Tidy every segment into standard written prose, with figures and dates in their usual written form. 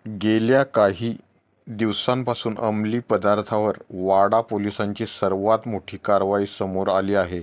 गेल्या काही दिवसांपासून अंमली पदार्थावर वाडा पोलिसांची सर्वात मोठी कारवाई समोर आली आहे.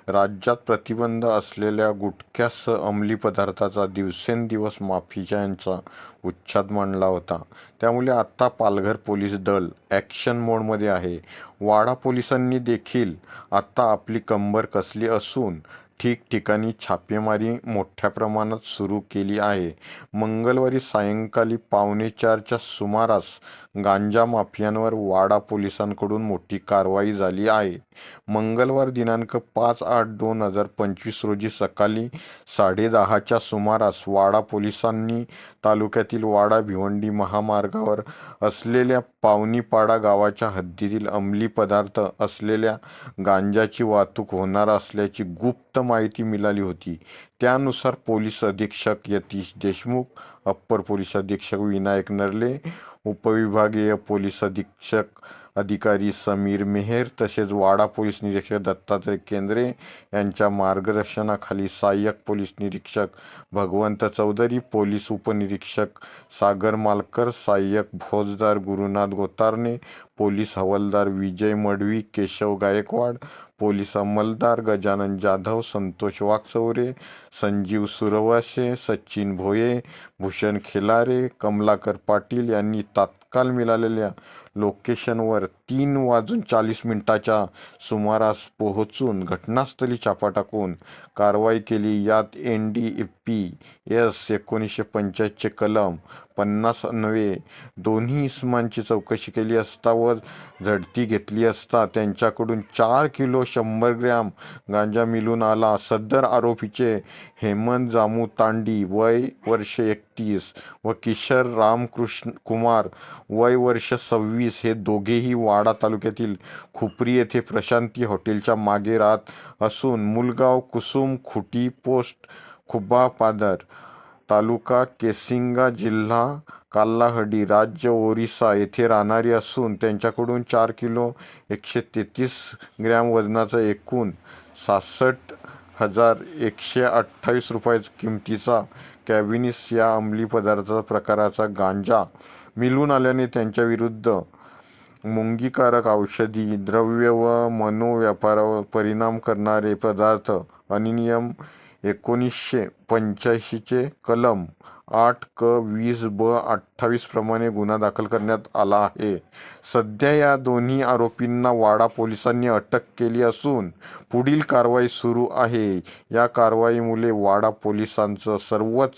राज्यात प्रतिबंध असलेल्या गुटख्यासह अंमली पदार्थांचा दिवसेंदिवस माफियांचा उच्छाद मांडला होता. त्यामुळे आता पालघर पोलीस दल ॲक्शन मोडमध्ये आहे. वाडा पोलिसांनी देखील आता आपली कंबर कसली असून ठिकठिकाणी छापेमारी मोठ्या प्रमाणात सुरू केली आहे. मंगळवारी सायंकाळी 4:15च्या सुमारास गांजा माफियांवर वाडा पोलिसांकडून मोठी कारवाई झाली आहे. मंगळवार दिनांक 5/8/2025 रोजी सकाळी 10:30च्या सुमारास वाडा पोलिसांनी तालुक्यातील वाडा-भिवंडी महामार्गावर असलेल्या पावनीपाडा गावाच्या हद्दीतील अंमली पदार्थ असलेल्या गांजाची वाहतूक होणार असल्याची गुप्त माहिती मिळाली होती. त्यानुसार पोलीस अधीक्षक यतीश देशमुख, अप्पर पोलीस अधीक्षक विनायक नरले, उपविभागीय पोलीस अधिकारी समीर मेहर तसेच वाडा पोलीस निरीक्षक दत्तात्रय केंद्रे यांच्या मार्गदर्शनाखाली सहाय्यक पोलीस निरीक्षक भगवंत चौधरी, पोलीस उपनिरीक्षक सागर मालकर, सहाय्यक फौजदार गुरुनाथ गोतारणे, पोलीस हवालदार विजय मडवी, केशव गायकवाड, पोलीस अंमलदार गजानन जाधव, संतोष वाघचौरे, संजीव सुरवसे, सचिन भोये, भूषण खेलारे, कमलाकर पाटील यांनी तात्काळ मिळालेल्या लोकेशनवर 3:40च्या सुमारास पोहोचून घटनास्थळी छापा टाकून कारवाई केली. यात NDPS 1985 कलम 50 अन्वये दोन्ही इसमांची चौकशी केली असता व झडती घेतली असता त्यांच्याकडून 4 किलो 100 ग्रॅम गांजा मिळून आला. सदर आरोपीचे हेमंत जामू तांडी वय वर्ष 31 व किशोर रामकृष्ण कुमार वय वर्ष 26 हे दोघेही वाडा तालुक्यातील खुपरी येथे प्रशांती हॉटेलच्या मागे राहत असून मुलगाव कुसुम खुटी पोस्ट खुब्बा पादर तालुका केसिंगा जिल्हा काल्हाडी राज्य ओरिसा येथे राहणारी असून त्यांच्याकडून 4 किलो 133 ग्रॅम वजनाचा एकूण 66,128 रुपये किमतीचा कॅनॅबिस या अंमली पदार्थ प्रकाराचा गांजा मिळून आल्याने त्यांच्याविरुद्ध मुंगीकारक औषधी द्रव्य व मनोव्यापारावर परिणाम करणारे पदार्थ अधिनियम 1985 कलम 8(क)(20)(ब)(28) प्रमाणे गुन्हा दाखल करण्यात आला आहे. सध्या या दोन्ही आरोपींना वाडा पोलिसांनी अटक केली असून पुढील कारवाई सुरू आहे. या कारवाईमुळे वाडा पोलिसांचं सर्वच